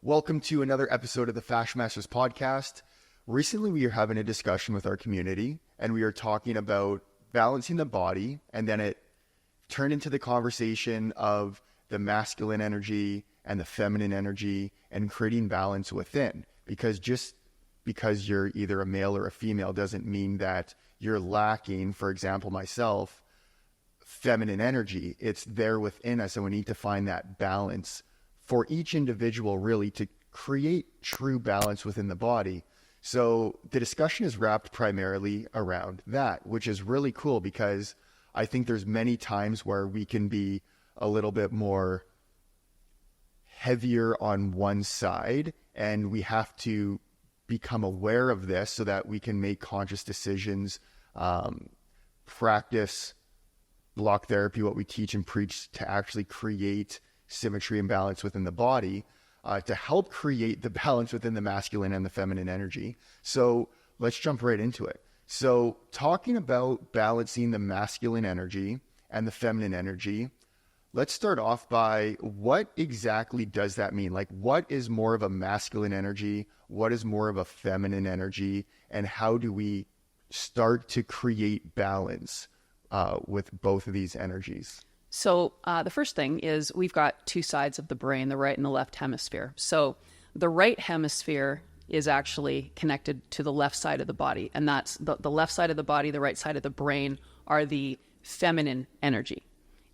Welcome to another episode of the Fascia Masters podcast. Recently, we are having a discussion with our community, and we are talking about balancing the body, and then it turned into the conversation of the masculine energy and the feminine energy and creating balance within. Because just because you're either a male or a female doesn't mean that you're lacking, for example, myself, feminine energy. It's there within us, and we need to find that balance for each individual, really, to create true balance within the body. So the discussion is wrapped primarily around that, which is really cool because I think there's many times where we can be a little bit more heavier on one side, and we have to become aware of this so that we can make conscious decisions, practice block therapy, what we teach and preach, to actually create symmetry and balance within the body, to help create the balance within the masculine and the feminine energy. So let's jump right into it. So talking about balancing the masculine energy and the feminine energy, let's start off by what exactly does that mean? Like, what is more of a masculine energy? What is more of a feminine energy? And how do we start to create balance with both of these energies? So the first thing is we've got two sides of the brain, the right and the left hemisphere. So the right hemisphere is actually connected to the left side of the body. And that's the left side of the body, the right side of the brain are the feminine energy.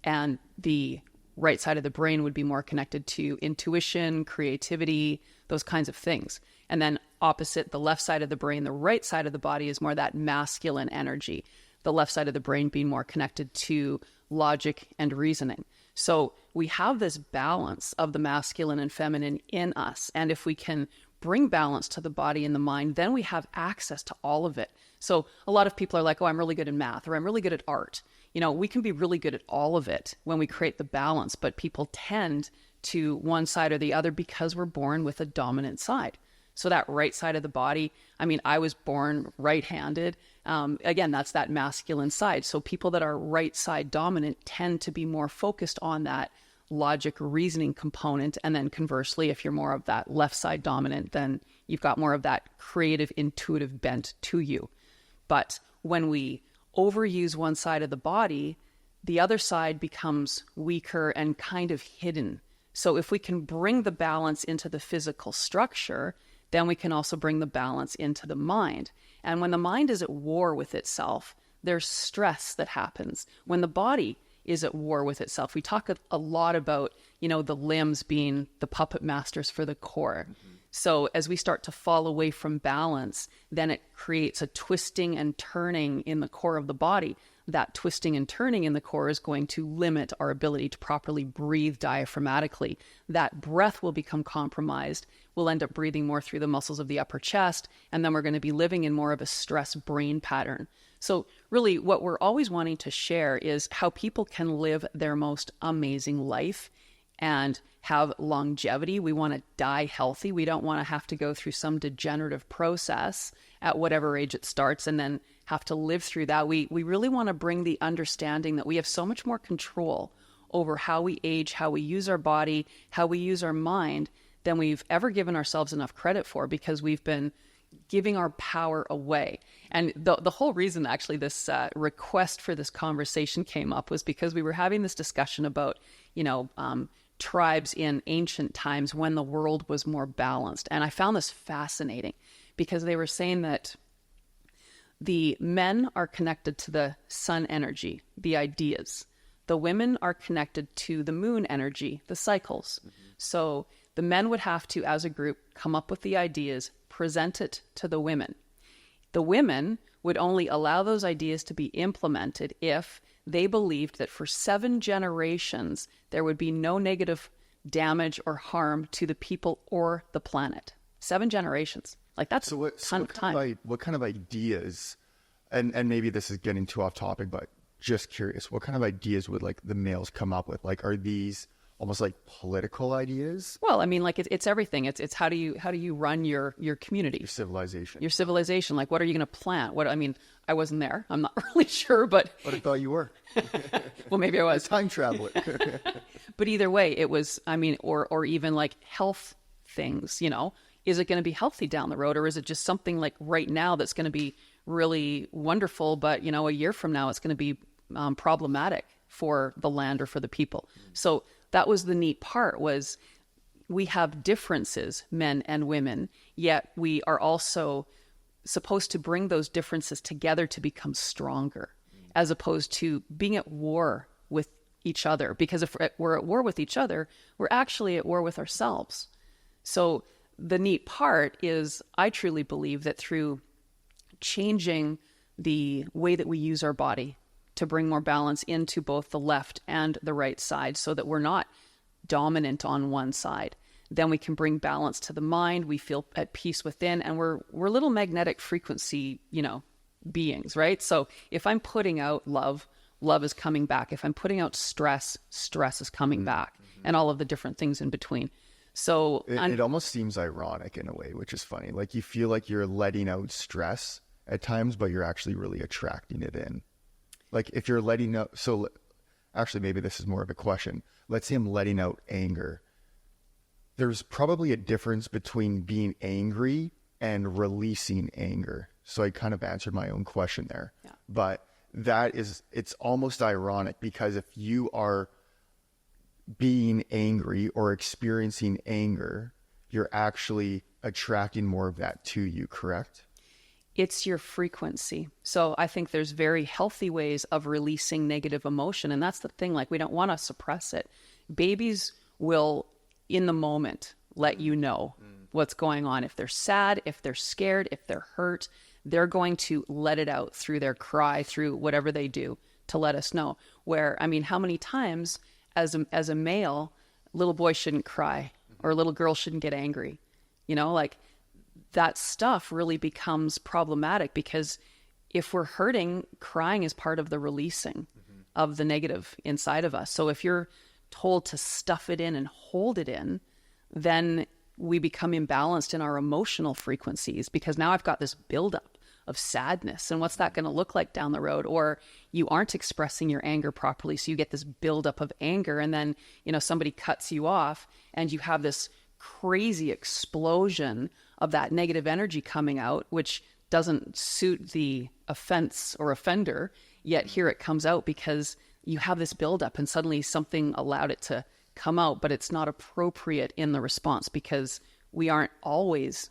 And the right side of the brain would be more connected to intuition, creativity, those kinds of things. And then opposite the left side of the brain, the right side of the body is more that masculine energy. The left side of the brain being more connected to logic and reasoning. So we have this balance of the masculine and feminine in us. And if we can bring balance to the body and the mind, then we have access to all of it. So a lot of people are like, oh, I'm really good in math, or I'm really good at art. You know, we can be really good at all of it when we create the balance, but people tend to one side or the other because we're born with a dominant side. So that right side of the body, I mean, I was born right-handed. Again, that's that masculine side. So people that are right side dominant tend to be more focused on that logic reasoning component. And then conversely, if you're more of that left side dominant, then you've got more of that creative, intuitive bent to you. But when we overuse one side of the body, the other side becomes weaker and kind of hidden. So if we can bring the balance into the physical structure, then we can also bring the balance into the mind. And when the mind is at war with itself, there's stress that happens. When the body is at war with itself, we talk a lot about, you know, the limbs being the puppet masters for the core. Mm-hmm. So as we start to fall away from balance, then it creates a twisting and turning in the core of the body. That twisting and turning in the core is going to limit our ability to properly breathe diaphragmatically. That breath will become compromised. We'll end up breathing more through the muscles of the upper chest, and then we're going to be living in more of a stress brain pattern. So really what we're always wanting to share is how people can live their most amazing life and have longevity. We want to die healthy. We don't want to have to go through some degenerative process at whatever age it starts and then have to live through that. We really want to bring the understanding that we have so much more control over how we age, how we use our body, how we use our mind than we've ever given ourselves enough credit for, because we've been giving our power away. And the whole reason actually this request for this conversation came up was because we were having this discussion about, tribes in ancient times when the world was more balanced. And I found this fascinating because they were saying that the men are connected to the sun energy, the ideas. The women are connected to the moon energy, the cycles. Mm-hmm. So the men would have to, as a group, come up with the ideas, present it to the women. The women would only allow those ideas to be implemented if they believed that for 7 generations, there would be no negative damage or harm to the people or the planet. 7 generations. Like, that's a ton of time. What kind of ideas, and maybe this is getting too off topic, but just curious, what kind of ideas would like the males come up with? Like, are these almost like political ideas? Well, I mean, like it's everything. It's how do you run your community, your civilization. Like, what are you going to plant? I wasn't there. I'm not really sure, but I thought you were. Well, maybe I was. A time traveler. But either way, it was. I mean, or even like health things, you know, is it going to be healthy down the road, or is it just something like right now that's going to be really wonderful, but, you know, a year from now it's going to be problematic for the land or for the people. So that was the neat part, was we have differences, men and women, yet we are also supposed to bring those differences together to become stronger, as opposed to being at war with each other. Because if we're at war with each other, we're actually at war with ourselves. So the neat part is, I truly believe that through changing the way that we use our body to bring more balance into both the left and the right side, so that we're not dominant on one side, then we can bring balance to the mind. We feel at peace within, and we're little magnetic frequency, you know, beings, right? So if I'm putting out love, love is coming back. If I'm putting out stress, stress is coming back, and all of the different things in between. So it almost seems ironic in a way, which is funny. Like, you feel like you're letting out stress at times, but you're actually really attracting it in. Like, if you're letting out, so actually maybe this is more of a question. Let's say I'm letting out anger. There's probably a difference between being angry and releasing anger. So I kind of answered my own question there. Yeah. But it's almost ironic, because if you are being angry or experiencing anger, you're actually attracting more of that to you, correct? It's your frequency. So I think there's very healthy ways of releasing negative emotion. And that's the thing, like, we don't want to suppress it. Babies will, in the moment, let you know what's going on. If they're sad, if they're scared, if they're hurt, they're going to let it out through their cry, through whatever they do to let us know. Where, I mean, how many times as a male, little boy shouldn't cry, or a little girl shouldn't get angry, you know, like, that stuff really becomes problematic, because if we're hurting, crying is part of the releasing of the negative inside of us. So if you're told to stuff it in and hold it in, then we become imbalanced in our emotional frequencies, because now I've got this buildup of sadness. And what's that going to look like down the road? Or you aren't expressing your anger properly, so you get this buildup of anger, and then, you know, somebody cuts you off and you have this crazy explosion of that negative energy coming out, which doesn't suit the offense or offender, yet here it comes out because you have this buildup and suddenly something allowed it to come out, but it's not appropriate in the response, because we aren't always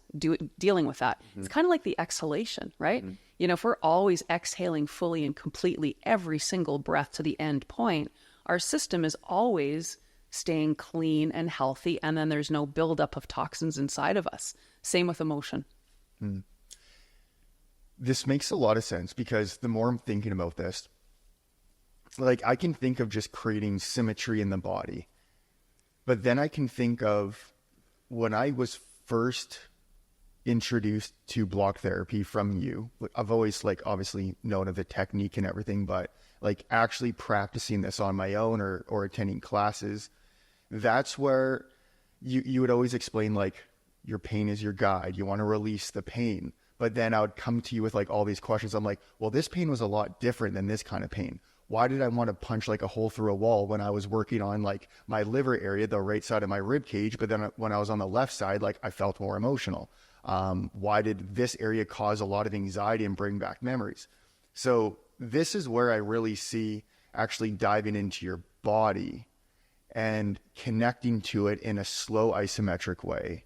dealing with that. It's kind of like the exhalation, right? You know, if we're always exhaling fully and completely every single breath to the end point, our system is always staying clean and healthy, and then there's no buildup of toxins inside of us. Same with emotion. This makes a lot of sense, because the more I'm thinking about this, like, I can think of just creating symmetry in the body, but then I can think of when I was first introduced to block therapy from you. I've always, like, obviously known of the technique and everything, but like actually practicing this on my own or attending classes, that's where you would always explain, like, your pain is your guide. You want to release the pain. But then I would come to you with, like, all these questions. I'm like, well, this pain was a lot different than this kind of pain. Why did I want to punch like a hole through a wall when I was working on, like, my liver area, the right side of my rib cage? But then when I was on the left side, like, I felt more emotional. Why did this area cause a lot of anxiety and bring back memories? So this is where I really see actually diving into your body and connecting to it in a slow isometric way,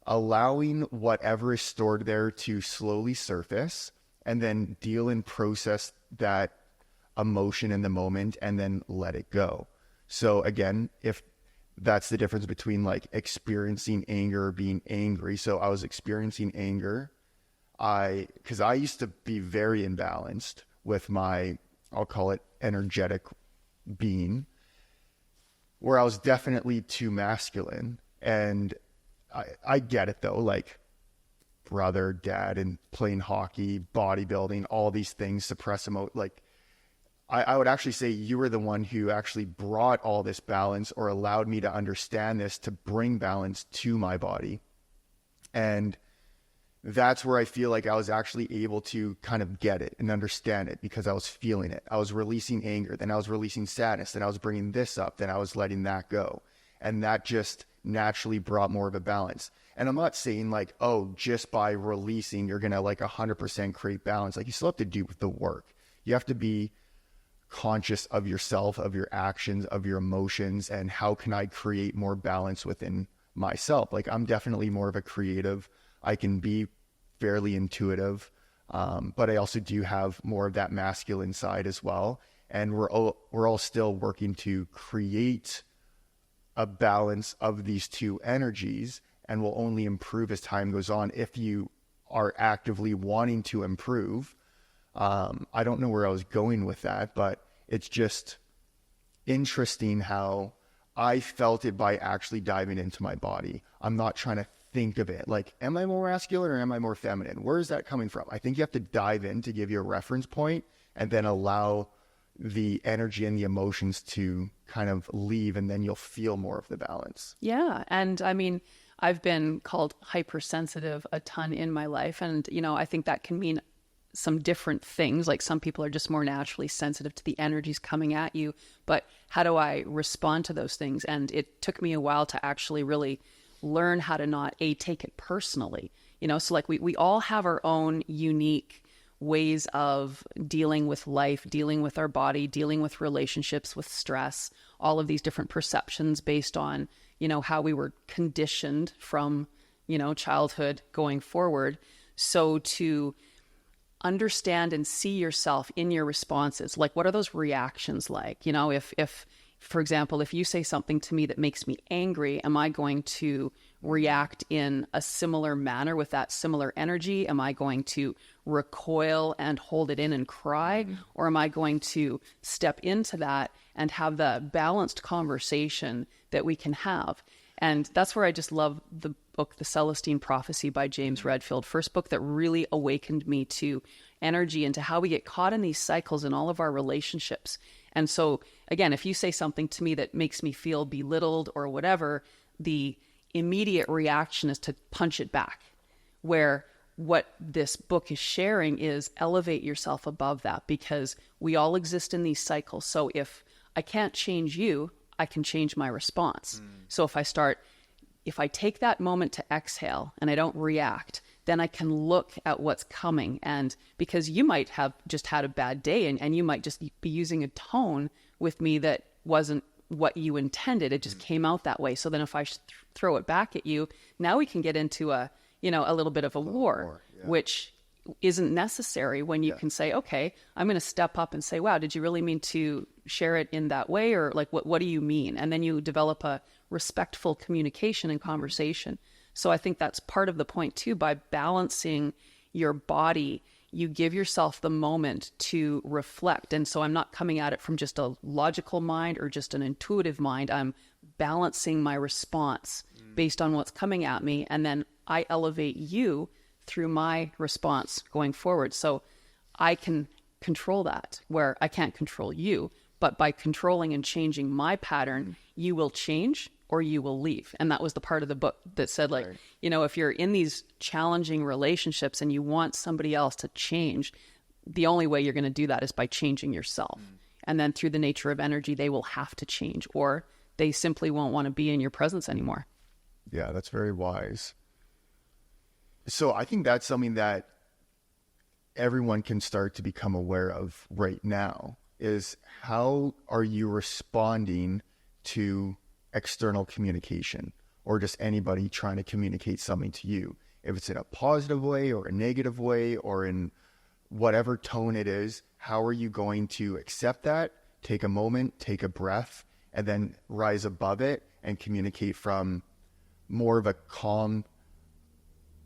allowing whatever is stored there to slowly surface, and then deal and process that emotion in the moment and then let it go. So again, if that's the difference between, like, experiencing anger or being angry. So I was experiencing anger. Because I used to be very imbalanced with my, I'll call it, energetic being, where I was definitely too masculine. And I get it though, like, brother, dad, and playing hockey, bodybuilding, all these things suppress like, I would actually say you were the one who actually brought all this balance, or allowed me to understand this, to bring balance to my body. And that's where I feel like I was actually able to kind of get it and understand it, because I was feeling it. I was releasing anger, then I was releasing sadness, then I was bringing this up, then I was letting that go. And that just naturally brought more of a balance. And I'm not saying like, oh, just by releasing, you're going to like 100% create balance. Like you still have to do the work. You have to be conscious of yourself, of your actions, of your emotions, and how can I create more balance within myself. Like I'm definitely more of a creative. I can be fairly intuitive, but I also do have more of that masculine side as well. And we're all still working to create a balance of these two energies, and will only improve as time goes on if you are actively wanting to improve. I don't know where I was going with that, but it's just interesting how I felt it by actually diving into my body. I'm not trying to think of it like, am I more masculine or am I more feminine? Where is that coming from? I think you have to dive in to give you a reference point and then allow the energy and the emotions to kind of leave, and then you'll feel more of the balance. Yeah. And I mean, I've been called hypersensitive a ton in my life. And, you know, I think that can mean some different things. Like some people are just more naturally sensitive to the energies coming at you. But how do I respond to those things? And it took me a while to actually really learn how to not take it personally. You know, so like we all have our own unique ways of dealing with life, dealing with our body, dealing with relationships, with stress, all of these different perceptions based on, you know, how we were conditioned from, you know, childhood going forward. So to understand and see yourself in your responses, like what are those reactions like? You know, if for example, if you say something to me that makes me angry, am I going to react in a similar manner with that similar energy? Am I going to recoil and hold it in and cry? Or am I going to step into that and have the balanced conversation that we can have? And that's where I just love the book, The Celestine Prophecy by James Redfield, first book that really awakened me to energy and to how we get caught in these cycles in all of our relationships. And so, again, if you say something to me that makes me feel belittled or whatever, the immediate reaction is to punch it back. Where what this book is sharing is elevate yourself above that, because we all exist in these cycles. So if I can't change you, I can change my response. So if I take that moment to exhale and I don't react, then I can look at what's coming. And because you might have just had a bad day and you might just be using a tone with me that wasn't what you intended. It just came out that way. So then if I throw it back at you, now we can get into a little bit of a war, which isn't necessary when you can say, okay, I'm going to step up and say, wow, did you really mean to share it in that way? Or like, what do you mean? And then you develop a respectful communication and conversation. So I think that's part of the point too. By balancing your body, you give yourself the moment to reflect. And so I'm not coming at it from just a logical mind or just an intuitive mind. I'm balancing my response based on what's coming at me. And then I elevate you through my response going forward. So I can control that, where I can't control you. But by controlling and changing my pattern, you will change or you will leave. And that was the part of the book that said, like, you know, if you're in these challenging relationships and you want somebody else to change, the only way you're going to do that is by changing yourself. And then through the nature of energy, they will have to change, or they simply won't want to be in your presence anymore. Yeah, that's very wise. So I think that's something that everyone can start to become aware of right now, is how are you responding to external communication, or just anybody trying to communicate something to you? If it's in a positive way or a negative way or in whatever tone it is, how are you going to accept that, take a moment, take a breath, and then rise above it and communicate from more of a calm,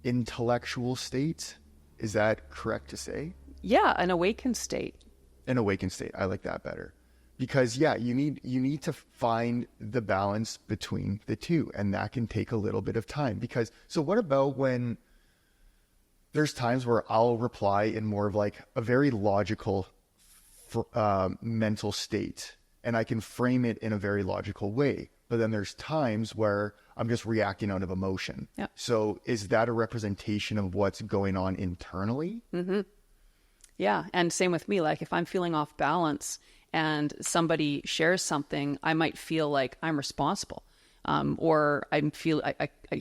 intellectual state? Is that correct to say? Yeah, an awakened state. An awakened state. I like that better. Because yeah, you need to find the balance between the two, and that can take a little bit of time. Because so what about when there's times where I'll reply in more of like a very logical mental state, and I can frame it in a very logical way. But then there's times where I'm just reacting out of emotion. Yep. So is that a representation of what's going on internally? Mm-hmm. Yeah. And same with me. Like if I'm feeling off balance and somebody shares something, I might feel like I'm responsible. Or I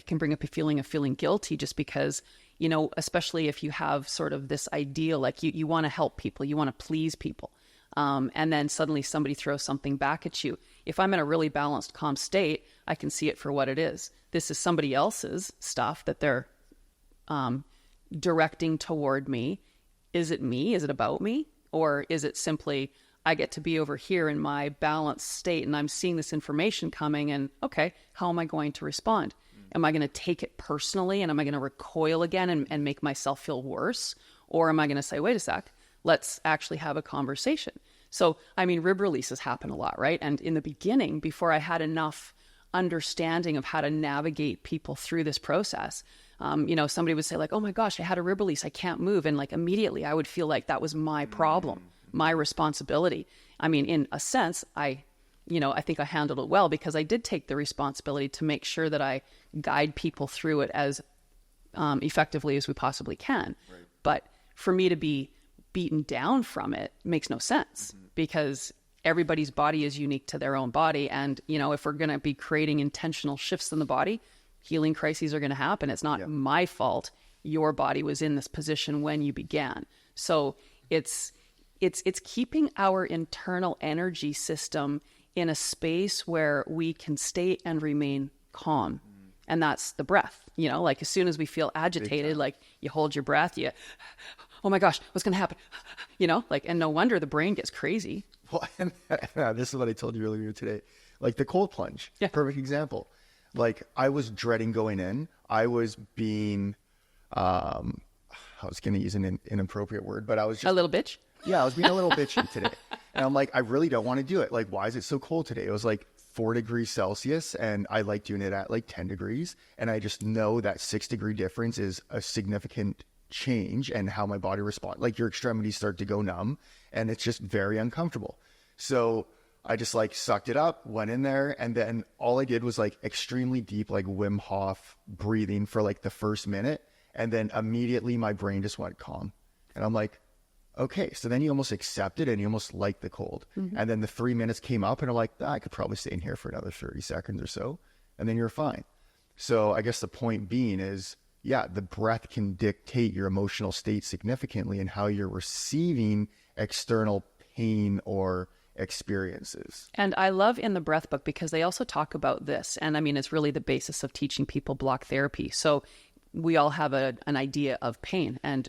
can bring up a feeling of feeling guilty just because, you know, especially if you have sort of this ideal, like you want to help people, you want to please people. And then suddenly somebody throws something back at you. If I'm in a really balanced, calm state, I can see it for what it is. This is somebody else's stuff that they're directing toward me. Is it me? Is it about me? Or is it simply, I get to be over here in my balanced state and I'm seeing this information coming and, okay, how am I going to respond? Am I going to take it personally and am I going to recoil again and make myself feel worse? Or am I going to say, wait a sec, let's actually have a conversation? So, I mean, rib releases happen a lot, right? And in the beginning, before I had enough understanding of how to navigate people through this process, you know, somebody would say like, oh my gosh, I had a rib release, I can't move. And like immediately I would feel like that was my problem, my responsibility. I mean, in a sense, I think I handled it well because I did take the responsibility to make sure that I guide people through it as effectively as we possibly can. Right. But for me to be beaten down from it makes no sense because everybody's body is unique to their own body. And, you know, if we're going to be creating intentional shifts in the body, healing crises are going to happen. It's not my fault. Your body was in this position when you began. So it's keeping our internal energy system in a space where we can stay and remain calm. And that's the breath, you know, like as soon as we feel agitated, like you hold your breath, oh my gosh, what's going to happen? You know, like, and no wonder the brain gets crazy. Well, and this is what I told you earlier today, like the cold plunge, perfect example. Like I was dreading going in. I was being, I was going to use an inappropriate word, but I was just a little bitch. Yeah, I was being a little bitchy today. And I'm like, I really don't want to do it. Like, why is it so cold today? It was like 4 degrees Celsius and I like doing it at like 10 degrees. And I just know that 6-degree difference is a significant change and how my body responds. Like your extremities start to go numb and it's just very uncomfortable. So I just like sucked it up, went in there. And then all I did was like extremely deep, like Wim Hof breathing for like the first minute. And then immediately my brain just went calm. And I'm like, okay, so then you almost accept it and you almost like the cold. And then the 3 minutes came up and I'm like, I could probably stay in here for another 30 seconds or so. And then you're fine. So I guess the point being is, the breath can dictate your emotional state significantly and how you're receiving external pain or experiences. And I love in the breath book because they also talk about this. And I mean, it's really the basis of teaching people block therapy. So we all have an idea of pain and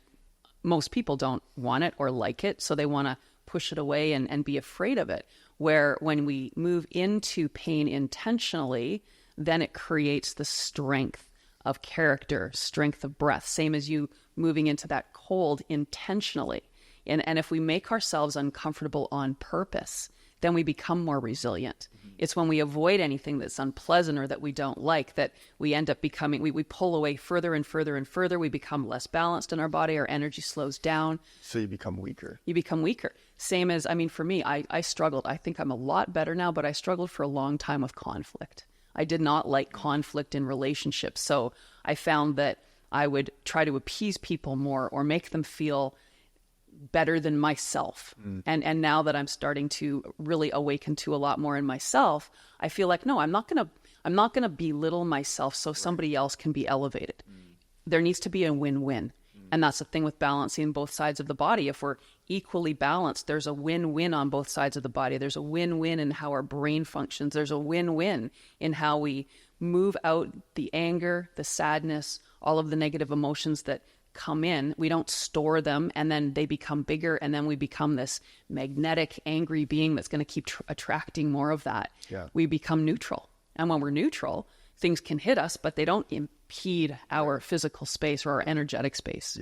most people don't want it or like it, so they want to push it away and be afraid of it. Where when we move into pain intentionally, then it creates the strength of character, strength of breath, same as you moving into that cold intentionally. And if we make ourselves uncomfortable on purpose, then we become more resilient. It's when we avoid anything that's unpleasant or that we don't like that we end up becoming, we pull away further and further and further. We become less balanced in our body. Our energy slows down. So you become weaker. You become weaker. Same as, I mean, for me, I struggled. I think I'm a lot better now, but I struggled for a long time with conflict. I did not like conflict in relationships. So I found that I would try to appease people more or make them feel better than myself. And now that I'm starting to really awaken to a lot more in myself, I feel like, no, I'm not going to belittle myself so somebody else can be elevated. There needs to be a win-win. And that's the thing with balancing both sides of the body. If we're equally balanced, there's a win-win on both sides of the body. There's a win-win in how our brain functions. There's a win-win in how we move out the anger, the sadness, all of the negative emotions that come in. We don't store them and then they become bigger and then we become this magnetic, angry being that's going to keep attracting more of that. We become neutral. And when we're neutral, things can hit us, but they don't impede our physical space or our energetic space.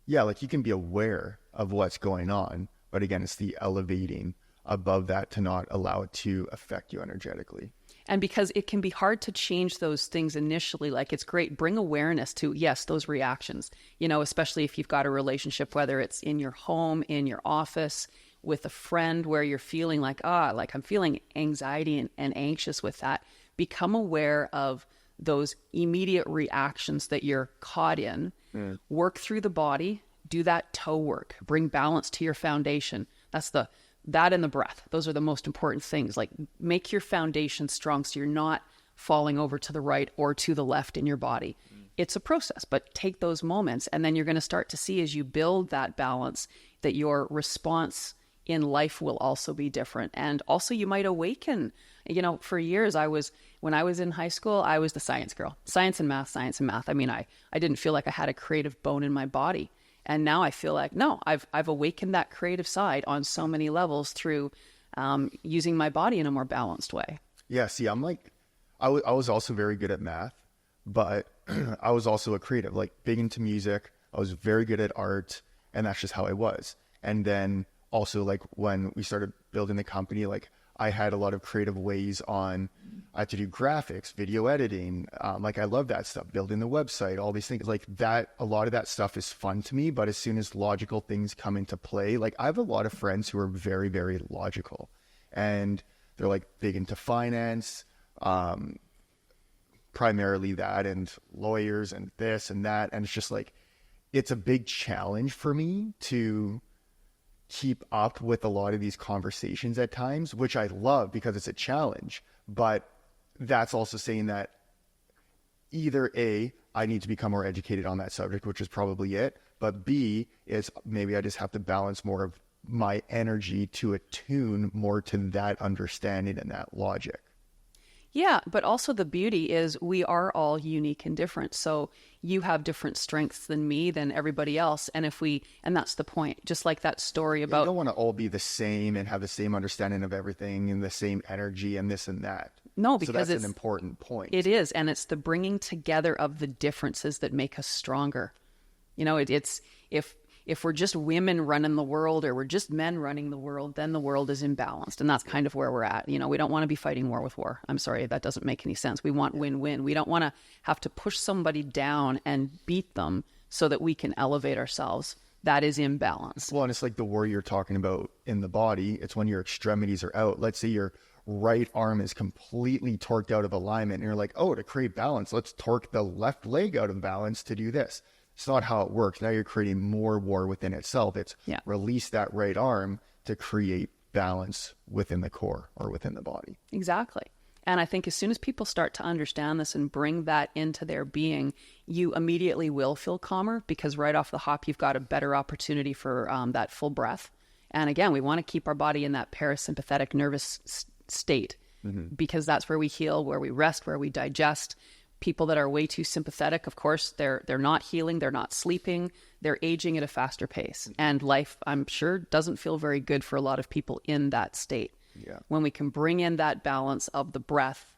Yeah, like you can be aware of what's going on, but again, it's the elevating above that to not allow it to affect you energetically. And because it can be hard to change those things initially, like it's great, bring awareness to, yes, those reactions, you know, especially if you've got a relationship, whether it's in your home, in your office, with a friend where you're feeling like, I'm feeling anxiety and anxious with that. Become aware of those immediate reactions that you're caught in. Work through the body, do that toe work, bring balance to your foundation. That and the breath. Those are the most important things. Like make your foundation strong so you're not falling over to the right or to the left in your body. It's a process, but take those moments, and then you're going to start to see as you build that balance that your response in life will also be different. And also you might awaken, for years when I was in high school, I was the science girl, science and math. I mean, I didn't feel like I had a creative bone in my body. And now I feel like, no, I've awakened that creative side on so many levels through using my body in a more balanced way. Yeah. See, I was also very good at math, but I was also a creative, like big into music. I was very good at art, and that's just how I was. And then also, like, when we started building the company, like, I had a lot of creative ways I had to do graphics, video editing. Like, I love that stuff, building the website, all these things like that. A lot of that stuff is fun to me, but as soon as logical things come into play, like, I have a lot of friends who are very, very logical, and they're like big into finance, primarily that, and lawyers and this and that. And it's just like, it's a big challenge for me to keep up with a lot of these conversations at times, which I love because it's a challenge. But that's also saying that either A, I need to become more educated on that subject, which is probably it. But B, is maybe I just have to balance more of my energy to attune more to that understanding and that logic. Yeah, but also the beauty is we are all unique and different. So you have different strengths than me, than everybody else. And that's the point. Just like that story about... You don't want to all be the same and have the same understanding of everything and the same energy and this and that. No, because so that's an important point. It is. And it's the bringing together of the differences that make us stronger. It's if we're just women running the world or we're just men running the world, then the world is imbalanced. And that's kind of where we're at. We don't want to be fighting war with war. I'm sorry, that doesn't make any sense. We want win-win. We don't want to have to push somebody down and beat them so that we can elevate ourselves. That is imbalance. Well, and it's like the war you're talking about in the body. It's when your extremities are out. Let's say your right arm is completely torqued out of alignment and you're like, oh, to create balance, let's torque the left leg out of balance to do this. It's not how it works. Now you're creating more war within itself. It's release that right arm to create balance within the core or within the body. Exactly. And I think as soon as people start to understand this and bring that into their being, you immediately will feel calmer, because right off the hop, you've got a better opportunity for that full breath. And again, we want to keep our body in that parasympathetic nervous state, because that's where we heal, where we rest, where we digest. People that are way too sympathetic, of course, they're not healing, they're not sleeping, they're aging at a faster pace. And life, I'm sure, doesn't feel very good for a lot of people in that state. Yeah. When we can bring in that balance of the breath,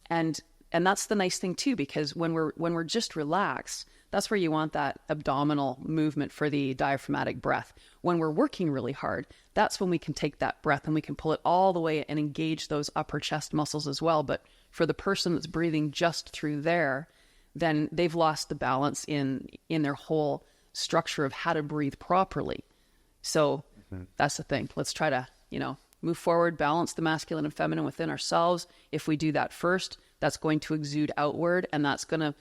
and that's the nice thing too, because when we're just relaxed, that's where you want that abdominal movement for the diaphragmatic breath. When we're working really hard, that's when we can take that breath and we can pull it all the way and engage those upper chest muscles as well. But for the person that's breathing just through there, then they've lost the balance in their whole structure of how to breathe properly. So that's the thing. Let's try to, move forward, balance the masculine and feminine within ourselves. If we do that first, that's going to exude outward, and that's going to,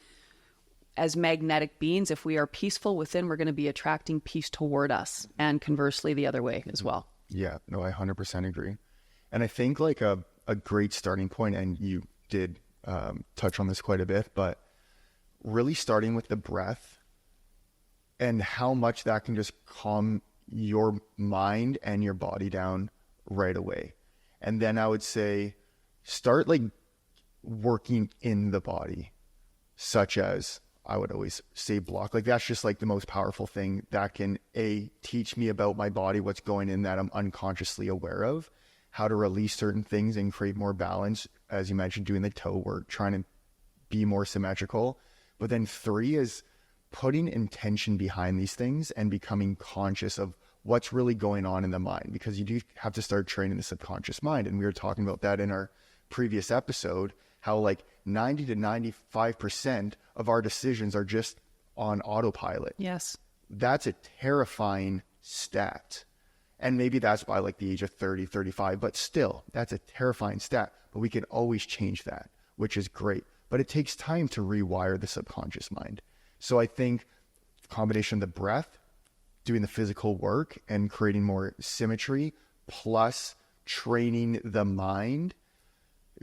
as magnetic beings, if we are peaceful within, we're going to be attracting peace toward us, and conversely the other way as well. Yeah, no, I 100% agree. And I think like a great starting point, and you did touch on this quite a bit, but really starting with the breath and how much that can just calm your mind and your body down right away. And then I would say start like working in the body, such as I would always say block. Like that's just like the most powerful thing that can teach me about my body, what's going in that I'm unconsciously aware of, how to release certain things and create more balance. As you mentioned, doing the toe work, trying to be more symmetrical. But then 3 is putting intention behind these things and becoming conscious of what's really going on in the mind, because you do have to start training the subconscious mind. And we were talking about that in our previous episode, how like 90 to 95% of our decisions are just on autopilot. Yes. That's a terrifying stat. And maybe that's by like the age of 30, 35, but still, that's a terrifying stat. But we can always change that, which is great. But it takes time to rewire the subconscious mind. So I think combination of the breath, doing the physical work and creating more symmetry, plus training the mind,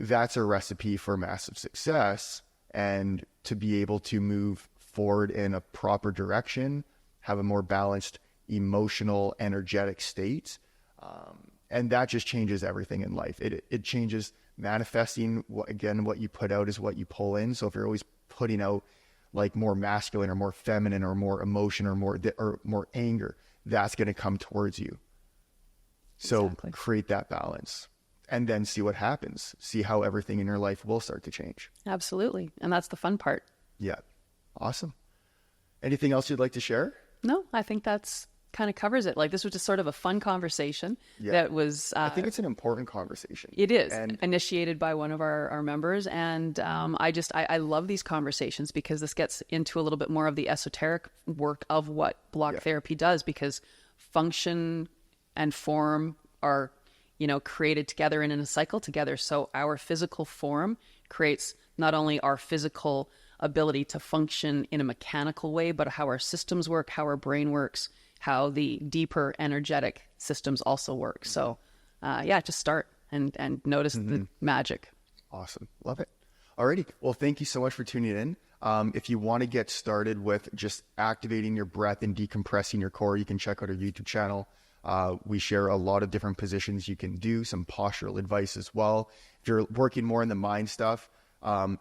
that's a recipe for massive success, and to be able to move forward in a proper direction, have a more balanced emotional, energetic state. And that just changes everything in life. It changes manifesting. Again, what you put out is what you pull in. So if you're always putting out like more masculine or more feminine or more emotion or more anger, that's going to come towards you. So Exactly. create that balance and then see what happens. See how everything in your life will start to change. Absolutely. And that's the fun part. Yeah. Awesome. Anything else you'd like to share? No, I think that's kind of covers it. Like, this was just sort of a fun conversation that was... I think it's an important conversation. It is, And initiated by one of our members. And I love these conversations because this gets into a little bit more of the esoteric work of what block therapy does, because function and form are, created together and in a cycle together. So our physical form creates not only our physical ability to function in a mechanical way, but how our systems work, how our brain works, how the deeper energetic systems also work. So just start and notice the magic. Awesome. Love it. Alrighty. Well, thank you so much for tuning in. If you want to get started with just activating your breath and decompressing your core, you can check out our YouTube channel. We share a lot of different positions you can do, some postural advice as well. If you're working more in the mind stuff,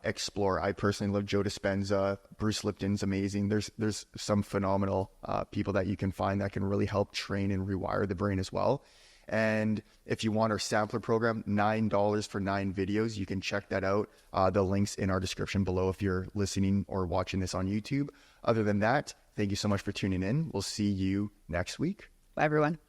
explore. I personally love Joe Dispenza. Bruce Lipton's amazing. There's some phenomenal people that you can find that can really help train and rewire the brain as well. And if you want our sampler program, $9 for 9 videos, you can check that out. The link's in our description below if you're listening or watching this on YouTube. Other than that, thank you so much for tuning in. We'll see you next week. Bye, everyone.